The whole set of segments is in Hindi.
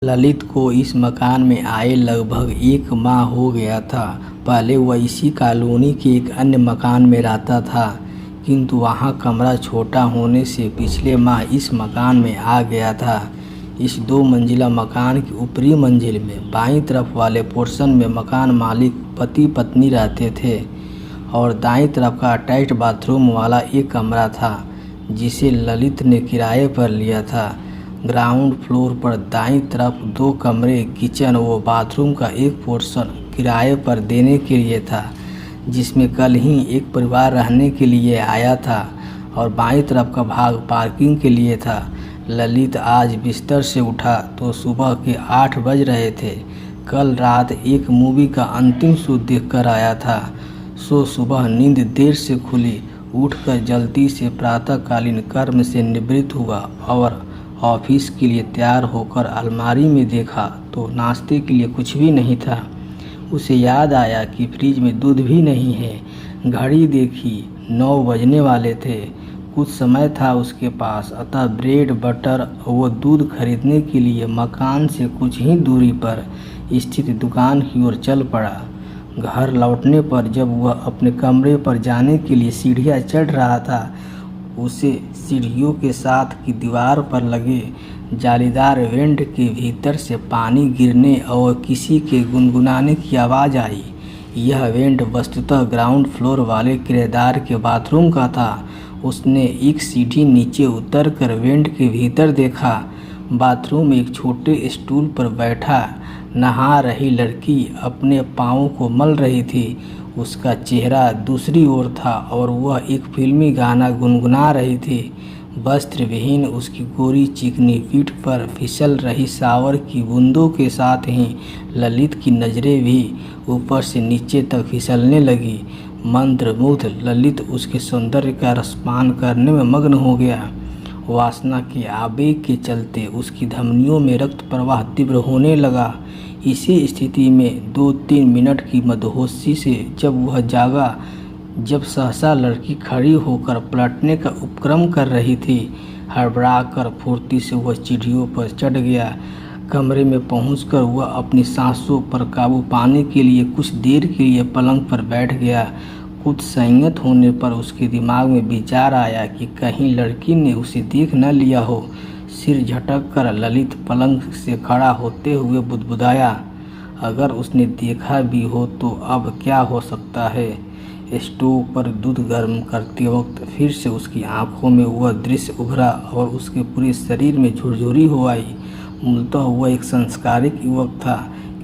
ललित को इस मकान में आए लगभग 1 माह हो गया था। पहले वह इसी कॉलोनी के एक अन्य मकान में रहता था, किंतु वहाँ कमरा छोटा होने से पिछले माह इस मकान में आ गया था। इस 2 मंजिला मकान की ऊपरी मंजिल में बाईं तरफ वाले पोर्शन में मकान मालिक पति पत्नी रहते थे और दाईं तरफ का अटैच्ड बाथरूम वाला एक कमरा था, जिसे ललित ने किराए पर लिया था। ग्राउंड फ्लोर पर दाईं तरफ 2 कमरे, किचन व बाथरूम का एक पोर्शन किराए पर देने के लिए था, जिसमें कल ही एक परिवार रहने के लिए आया था, और बाईं तरफ का भाग पार्किंग के लिए था। ललित आज बिस्तर से उठा तो सुबह के 8 बज रहे थे। कल रात एक मूवी का अंतिम शो देखकर आया था। सुबह नींद देर से खुली। उठकर जल्दी से प्रातःकालीन कर्म से निवृत्त हुआ और ऑफिस के लिए तैयार होकर अलमारी में देखा तो नाश्ते के लिए कुछ भी नहीं था। उसे याद आया कि फ्रिज में दूध भी नहीं है। घड़ी देखी, 9 बजने वाले थे। कुछ समय था उसके पास, अतः ब्रेड, बटर व दूध खरीदने के लिए मकान से कुछ ही दूरी पर स्थित दुकान की ओर चल पड़ा। घर लौटने पर जब वह अपने कमरे पर जाने के लिए सीढ़ियाँ चढ़ रहा था, उसे सीढ़ियों के साथ की दीवार पर लगे जालीदार वेंट के भीतर से पानी गिरने और किसी के गुनगुनाने की आवाज़ आई। यह वेंट वस्तुतः ग्राउंड फ्लोर वाले किराएदार के बाथरूम का था। उसने एक सीढ़ी नीचे उतरकर वेंट के भीतर देखा। बाथरूम में एक छोटे स्टूल पर बैठा नहा रही लड़की अपने पाँवों को मल रही थी। उसका चेहरा दूसरी ओर था और वह एक फिल्मी गाना गुनगुना रही थी। वस्त्र विहीन उसकी गोरी चिकनी पीठ पर फिसल रही शावर की बूंदों के साथ ही ललित की नज़रें भी ऊपर से नीचे तक फिसलने लगी। मंत्रमुग्ध ललित उसके सौंदर्य का रसपान करने में मग्न हो गया। वासना के आवेग के चलते उसकी धमनियों में रक्त प्रवाह तीव्र होने लगा। इसी स्थिति में 2-3 मिनट की मदहोशी से जब वह जागा, जब सहसा लड़की खड़ी होकर पलटने का उपक्रम कर रही थी। हड़बड़ाकर फुर्ती से वह सीढ़ियों पर चढ़ गया। कमरे में पहुंचकर वह अपनी सांसों पर काबू पाने के लिए कुछ देर के लिए पलंग पर बैठ गया। कुछ संयत होने पर उसके दिमाग में विचार आया कि कहीं लड़की ने उसे देख न लिया हो। सिर झटक कर ललित पलंग से खड़ा होते हुए बुदबुदाया, अगर उसने देखा भी हो तो अब क्या हो सकता है। स्टोव पर दूध गर्म करते वक्त फिर से उसकी आंखों में वह दृश्य उभरा और उसके पूरे शरीर में झुरझुरी हो आई। मूलतः वह एक संस्कारिक युवक था,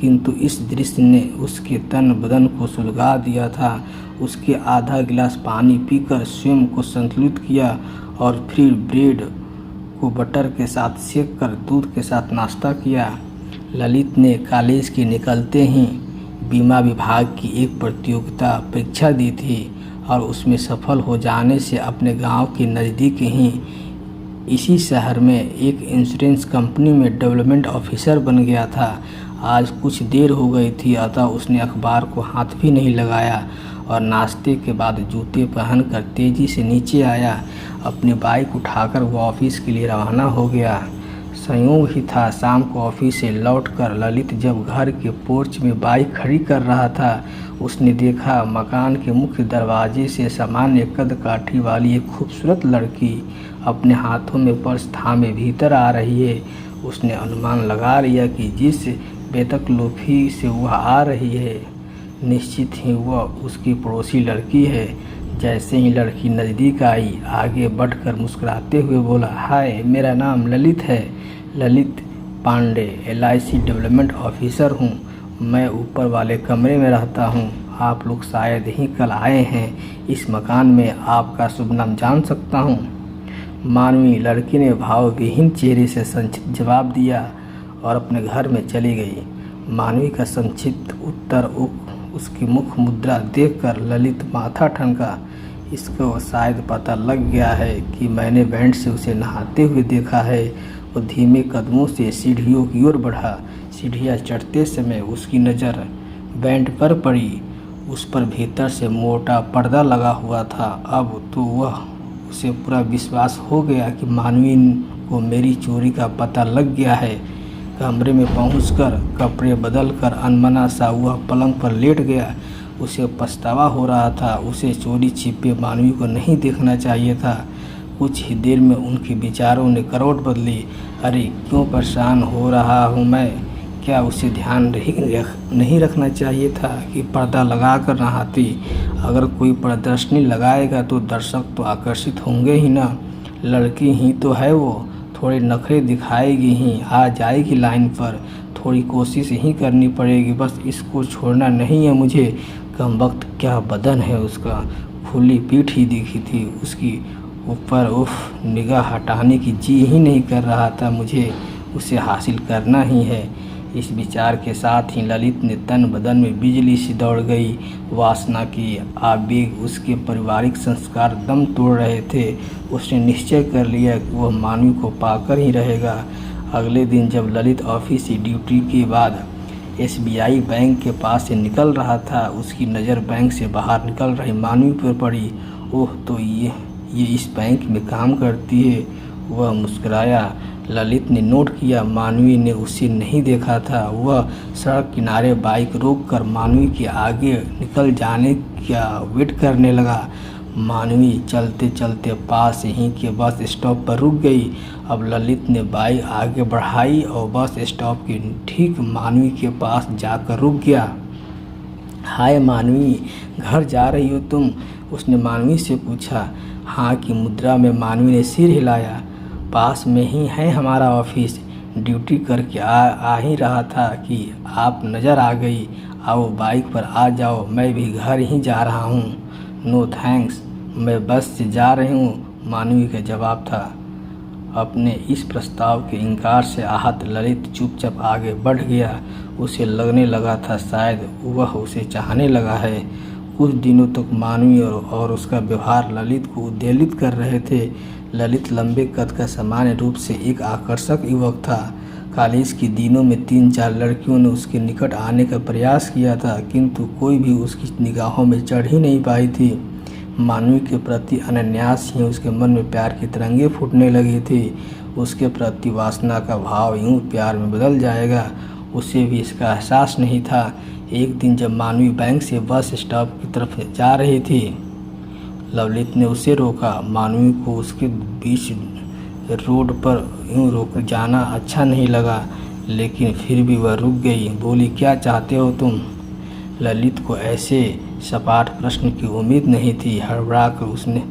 किंतु इस दृश्य ने उसके तन बदन को सुलगा दिया था। उसके आधा गिलास पानी पीकर स्वयं को संतुलित किया और फिर ब्रेड को बटर के साथ सेक कर दूध के साथ नाश्ता किया। ललित ने कॉलेज के निकलते ही बीमा विभाग की एक प्रतियोगिता परीक्षा दी थी और उसमें सफल हो जाने से अपने गांव के नज़दीक ही इसी शहर में एक इंश्योरेंस कंपनी में डेवलपमेंट ऑफिसर बन गया था। आज कुछ देर हो गई थी, अतः उसने अखबार को हाथ भी नहीं लगाया और नाश्ते के बाद जूते पहनकर तेज़ी से नीचे आया। अपनी बाइक उठाकर वह ऑफिस के लिए रवाना हो गया। संयोग ही था, शाम को ऑफिस से लौटकर ललित जब घर के पोर्च में बाइक खड़ी कर रहा था, उसने देखा मकान के मुख्य दरवाजे से सामान्य कद काठी वाली एक खूबसूरत लड़की अपने हाथों में पर्स थामे भीतर आ रही है। उसने अनुमान लगा लिया कि जिस बेतकल्लुफ़ी से वह आ रही है, निश्चित ही वह उसकी पड़ोसी लड़की है। जैसे ही लड़की नज़दीक आई, आगे बढ़कर मुस्कुराते हुए बोला, हाय, मेरा नाम ललित है, Lalit Pandey, LIC development officer हूँ। मैं ऊपर वाले कमरे में रहता हूँ। आप लोग शायद ही कल आए हैं। इस मकान में आपका शुभ नाम जान सकता हूँ? मानवी लड़की ने भावविहीन चेहरे से संक्षिप्त जवाब दिया और अपने घर में चली गई। मानवी का संक्षिप्त उत्तर उसकी मुख मुद्रा देखकर ललित माथा ठनका। इसको शायद पता लग गया है कि मैंने बैंड से उसे नहाते हुए देखा है। वो धीमे कदमों से सीढ़ियों की ओर बढ़ा। सीढ़ियाँ चढ़ते समय उसकी नज़र बैंड पर पड़ी। उस पर भीतर से मोटा पर्दा लगा हुआ था। अब तो उसे पूरा विश्वास हो गया कि मानवी को मेरी चोरी का पता लग गया है। कमरे में पहुंचकर कपड़े बदलकर अनमना सा वह पलंग पर लेट गया। उसे पछतावा हो रहा था। उसे चोरी छिपे मानवी को नहीं देखना चाहिए था। कुछ ही देर में उनके विचारों ने करवट बदली। अरे क्यों परेशान हो रहा हूँ मैं? क्या उसे ध्यान नहीं रखना चाहिए था कि पर्दा लगा कर नहाती? अगर कोई प्रदर्शनी लगाएगा तो दर्शक तो आकर्षित होंगे ही ना। लड़की ही तो है वो, थोड़े नखरे दिखाएगी ही, आ जाएगी लाइन पर। थोड़ी कोशिश ही करनी पड़ेगी, बस इसको छोड़ना नहीं है मुझे। कमबख्त क्या बदन है उसका, खुली पीठ ही दिखी थी उसकी ऊपर। उफ, निगाह हटाने की जी ही नहीं कर रहा था मुझे। उसे हासिल करना ही है। इस विचार के साथ ही ललित ने तन बदन में बिजली सी दौड़ गई। वासना की आवेग, उसके पारिवारिक संस्कार दम तोड़ रहे थे। उसने निश्चय कर लिया कि वह मानवी को पाकर ही रहेगा। अगले दिन जब ललित ऑफिस की ड्यूटी के बाद SBI बैंक के पास से निकल रहा था, उसकी नज़र बैंक से बाहर निकल रही मानवी पर पड़ी। ओह, तो ये इस बैंक में काम करती है। वह मुस्कुराया। ललित ने नोट किया, मानवी ने उसे नहीं देखा था। वह सड़क किनारे बाइक रोककर मानवी के आगे निकल जाने का वेट करने लगा। मानवी चलते चलते पास ही के बस स्टॉप पर रुक गई। अब ललित ने बाइक आगे बढ़ाई और बस स्टॉप के ठीक मानवी के पास जाकर रुक गया। हाय मानवी, घर जा रही हो तुम? उसने मानवी से पूछा। हाँ की मुद्रा में मानवी ने सिर हिलाया। पास में ही है हमारा ऑफिस, ड्यूटी करके आ ही रहा था कि आप नज़र आ गई। आओ बाइक पर आ जाओ, मैं भी घर ही जा रहा हूँ। नो थैंक्स, मैं बस से जा रही हूँ, मानवी का जवाब था। अपने इस प्रस्ताव के इनकार से आहत ललित चुपचाप आगे बढ़ गया। उसे लगने लगा था शायद वह उसे चाहने लगा है। कुछ दिनों तक मानवी और उसका व्यवहार ललित को उद्वेलित कर रहे थे। ललित लंबे कद का सामान्य रूप से एक आकर्षक युवक था। कॉलेज के दिनों में 3-4 लड़कियों ने उसके निकट आने का प्रयास किया था, किंतु कोई भी उसकी निगाहों में चढ़ ही नहीं पाई थी। मानवी के प्रति अनायास ही उसके मन में प्यार की तरंगे फूटने लगी थी। उसके प्रति वासना का भाव यूं प्यार में बदल जाएगा, उसे भी इसका एहसास नहीं था। एक दिन जब मानवी बैंक से बस स्टॉप की तरफ जा रही थी, ललित ने उसे रोका। मानवी को उसके बीच रोड पर यूं रोक जाना अच्छा नहीं लगा, लेकिन फिर भी वह रुक गई। बोली, क्या चाहते हो तुम? ललित को ऐसे सपाट प्रश्न की उम्मीद नहीं थी। हड़बड़ाकर उसने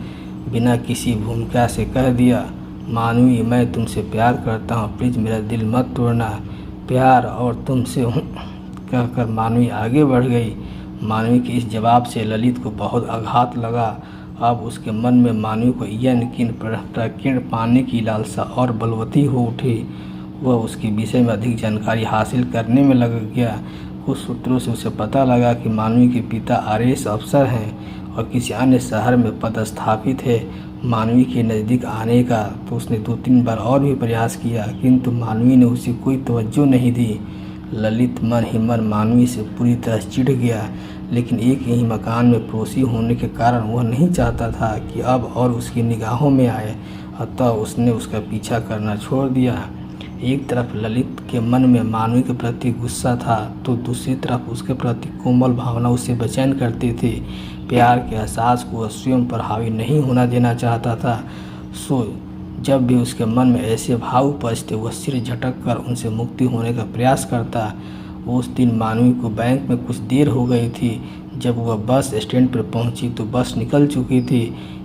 बिना किसी भूमिका से कह दिया, मानवी, मैं तुमसे प्यार करता हूँ, प्लीज़ मेरा दिल मत तोड़ना। प्यार और तुमसे हूँ कहकर मानवी आगे बढ़ गई। मानवी के इस जवाब से ललित को बहुत आघात लगा। अब उसके मन में मानवी को यकीन प्रकीर्ण पाने की लालसा और बलवती हो उठी। वह उसके विषय में अधिक जानकारी हासिल करने में लग गया। कुछ सूत्रों से उसे पता लगा कि मानवी के पिता RAS अफसर हैं और किसी अन्य शहर में पदस्थापित है। मानवी के नज़दीक आने का तो उसने 2-3 बार और भी प्रयास किया, किंतु मानवी ने उसे कोई तवज्जो नहीं दी। ललित मन ही मन मानवी से पूरी तरह चिढ़ गया, लेकिन एक ही मकान में पड़ोसी होने के कारण वह नहीं चाहता था कि अब और उसकी निगाहों में आए, अतः उसने उसका पीछा करना छोड़ दिया। एक तरफ ललित के मन में मानवी के प्रति गुस्सा था, तो दूसरी तरफ उसके प्रति कोमल भावना उसे बेचैन करती थी। प्यार के एहसास को वह स्वयं पर हावी नहीं होना देना चाहता था। सो जब भी उसके मन में ऐसे भाव उपजते, वह सिर झटक कर उनसे मुक्ति होने का प्रयास करता। उस दिन मानवी को बैंक में कुछ देर हो गई थी। जब वह बस स्टैंड पर पहुंची तो बस निकल चुकी थी।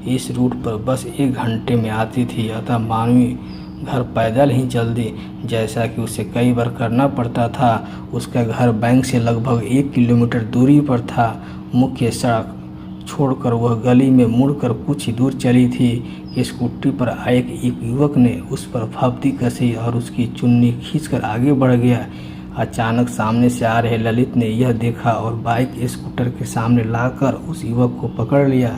इस रूट पर बस 1 घंटे में आती थी, अतः मानवी घर पैदल ही चल दी, जैसा कि उसे कई बार करना पड़ता था। उसका घर बैंक से लगभग 1 किलोमीटर दूरी पर था। मुख्य सड़क छोड़कर वह गली में मुड़कर कुछ ही दूर चली थी। स्कूटी पर आए एक युवक ने उस पर फब्ती कसी और उसकी चुन्नी खींचकर आगे बढ़ गया। अचानक सामने से आ रहे ललित ने यह देखा और बाइक स्कूटर के सामने लाकर उस युवक को पकड़ लिया।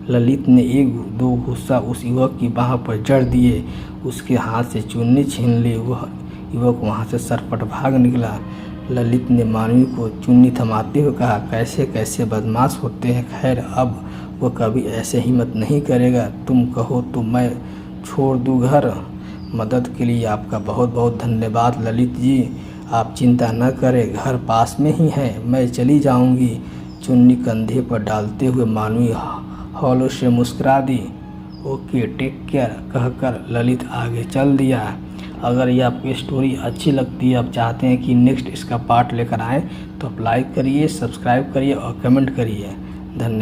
ललित ने 1-2 गुस्सा उस युवक की बाह पर जड़ दिए, उसके हाथ से चुन्नी छीन ली। वह युवक वहां से सरपट भाग निकला। ललित ने मानवी को चुन्नी थमाते हुए कहा, कैसे कैसे बदमाश होते हैं। खैर, अब वह कभी ऐसे हिम्मत नहीं करेगा। तुम कहो तो मैं छोड़ दूँ घर। मदद के लिए आपका बहुत बहुत धन्यवाद ललित जी। आप चिंता न करें, घर पास में ही है, मैं चली जाऊंगी। चुन्नी कंधे पर डालते हुए मानवी हौलों से मुस्कुरा दी। ओके, टेक केयर कहकर ललित आगे चल दिया। अगर ये आपकी स्टोरी अच्छी लगती है, आप चाहते हैं कि नेक्स्ट इसका पार्ट लेकर आएँ, तो आप लाइक करिए, सब्सक्राइब करिए और कमेंट करिए। धन्यवाद।